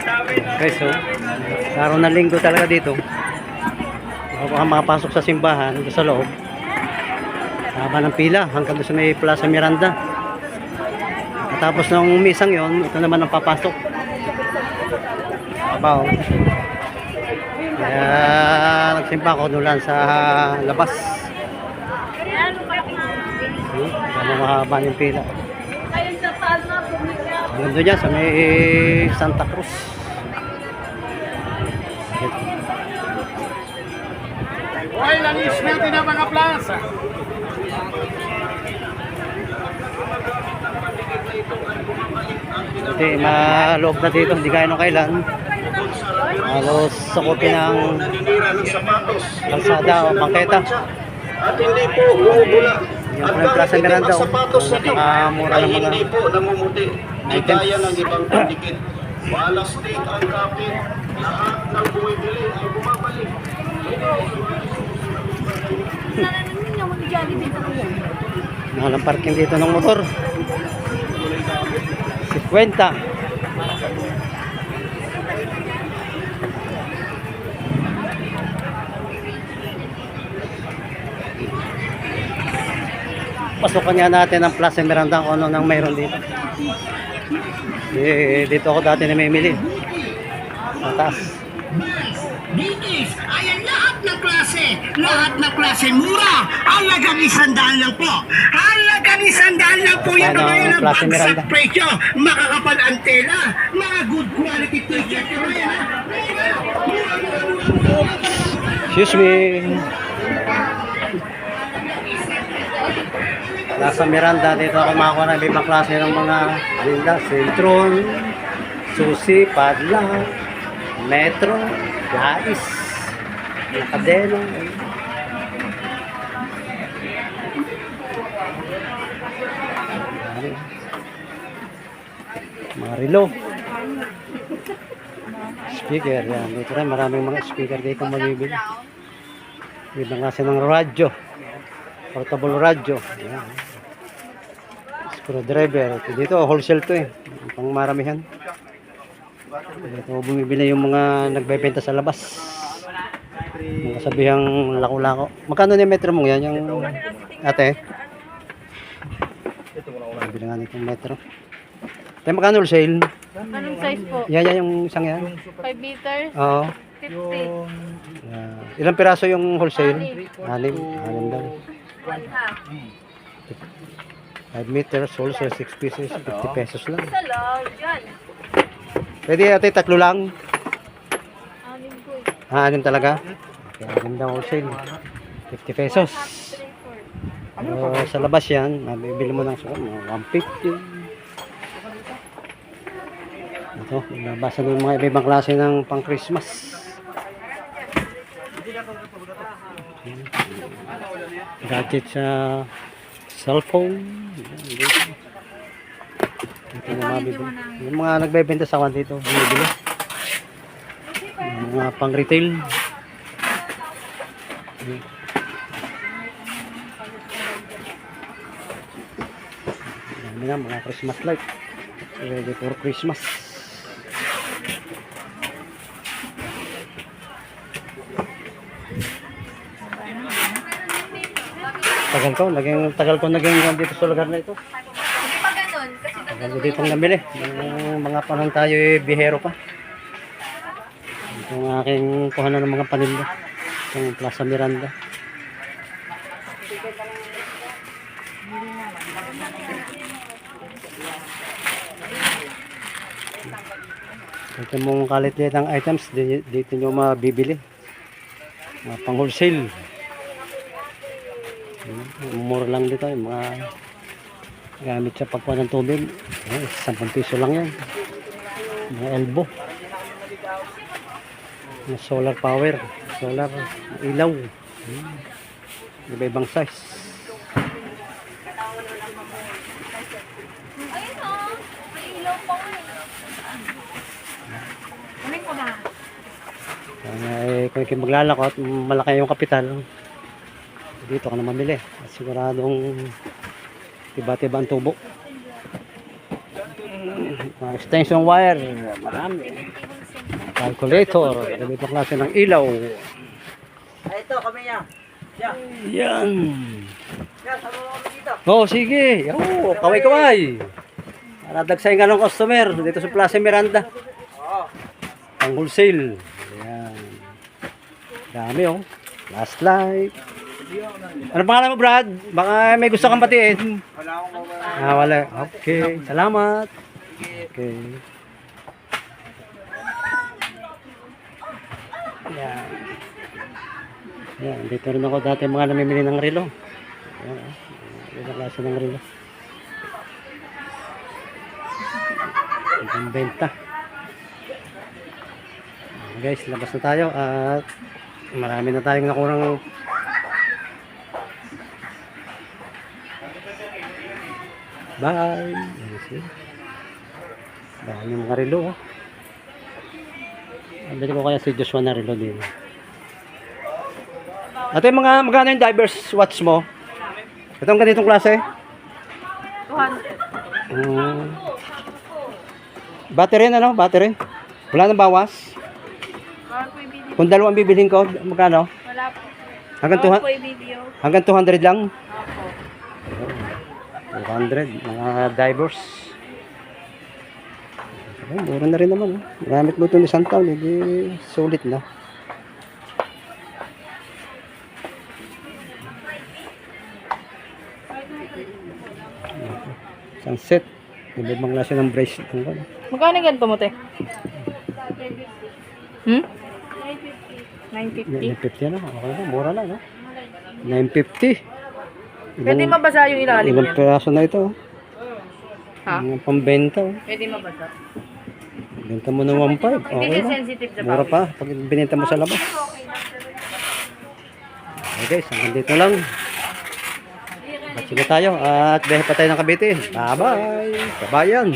Okay, so araw na linggo talaga dito. Ako ang makapasok sa simbahan dito sa loob. Haba ng pila hanggang doon sa may Plaza Miranda. Tapos ng misang yon, ito naman ang papasok. Abaw. Kaya nagsimba ako doon sa labas. Ano mahaba yung pila. Hanggang doon dyan sa may Santa Cruz. Hoy, langis natin ang mga plaza. Hindi, maloob na dito, hindi kaya nung kailan. Halos sakupin ng kalsada o bangketa. At hindi po bumubula. Yung po yung Plaza Miranda o mura ng mga hindi po namumuti. Di kaya ng ibang pandikit. Walang steak ang kapit. Lahat ng bumibili ay bumabalik. Mahal ang parking dito ng motor. 50. Pasukan nga natin ang Plaza Miranda kung ano nang mayroon dito. Dito ako dati namimili. Sa taas. Bitis, ayan lahat ng klase mura. Halagang 100 lang po. Halagang 100 lang po yung Ano, mga ng klase bagsak Miranda? presyo. Makakapal antena, mga good quality t-shirt. Excuse me. Plaza Miranda, dito ako makakuha ng ibang klase ng mga alinda, Sentron, Susi, Padla, Metro, Lais, Nakadeno. Mga relo. Speaker, yan. Dito rin, maraming mga speaker dito mabibili. Ibang klase ng radyo. Portable radyo. Yan. Screwdriver. Dito, wholesale to eh. Pang maramihan. Dito, bumibili yung mga nagbebenta sa labas. Mga sabihang lako-lako. Magkano yung metro mo yan? Yung ate? Bibili nga nitong metro. Tayo magkano wholesale? Anong size po? Yan yung isang yan. 5 meters? Oo. 50. Ilang piraso yung wholesale? 6. 6 daw. 5 meters, wholesale 6 pieces, 50 pesos lang. Isa lang, dyan. Pwede ate, tatlo lang? Anim po. Anim talaga? Okay, anim daw wholesale. 50 pesos. Sa labas yan, mabibili mo ng sukat, 150. Ito, nabasa ng mga ibang klase ng pang Christmas. Gadget sa cellphone. Ito na mabibili. Yung mga nagbebenta sa kwan dito, bumibili. Yung mga pang retail. Dami na mga Christmas light. Ready for Christmas. Tagal ko naging dito sa lugar na ito. Hindi pa ganun. Kasi Tagal ko dito namili. Yung mga panahon tayo bihero pa. Ito ang aking kuhanan ng mga paninda. Itong Plaza Miranda. Ito mong kalit-lit ang items. Dito nyo mabibili. Mga pang wholesale. Mura lang dito yung mga gamit sa pagkuha ng tubig. 10 piso lang yan. Mga elbow. Mga solar power. Solar ilaw. Iba-ibang size. ayun o. May ilaw pa nga. Kunin ko na. Kung maglalakot, malaki yung kapital. Dito ka na mamili. At siguradong tiba-tiba ang tubo. Extension wire. Marami. Calculator. Iba't ibang klase ng ilaw. Ito, kami niya. Yan. Yan, sama mo kami dito. Oh, sige. Oh, kaway-kaway. Para dagsayin ka ng customer dito sa Plaza Miranda. Oo. Ang wholesale. Ayan. Dami oh. Last light. Ano pangalan mo, Brad? Baka may gusto kang batiin. Wala akong mawala. Wala. Okay. Salamat. Okay. Ayan. Ayan. Dito rin ako dati mga namimili ng relo. Ayan. Ibang klase ng relo. Ibang benta. Guys, labas na tayo at marami na tayong nakurang bye. Dahil yung mga relo oh. Bili ko kaya si Joshua na relo din. Ate, magkano yung divers watch mo? Itong ganitong klase? 200. Battery na no? Battery? Wala nang bawas? Bawal po i-video. Kung dalawang bibilhin ko, magkano? Wala po. Hanggang, Bawal po i-video. hanggang 200 lang? Opo. 200, mga divers. Ay, mura na rin naman. Gamit mo ito ni isang taon, hindi sulit na. Isang set. Ibang klase ng bracelet. Magkano ganito mo, te? Hmm? 950. 950 na. Okay na, mura na. No? 950. Pwede mabasa yung ilalim Ilang niya. peraso na ito. Ha? Mga pambenta. Oh. Pwede mabasa. Benta mo ng 1.5. Hindi Okay siya na. sensitive sa Mura bawal. pa pag binenta mo sa labas. Okay guys, hanggang dito lang. Ba't sila tayo at biyahe pa tayo ng Cavite. Bye bye. Kabayan.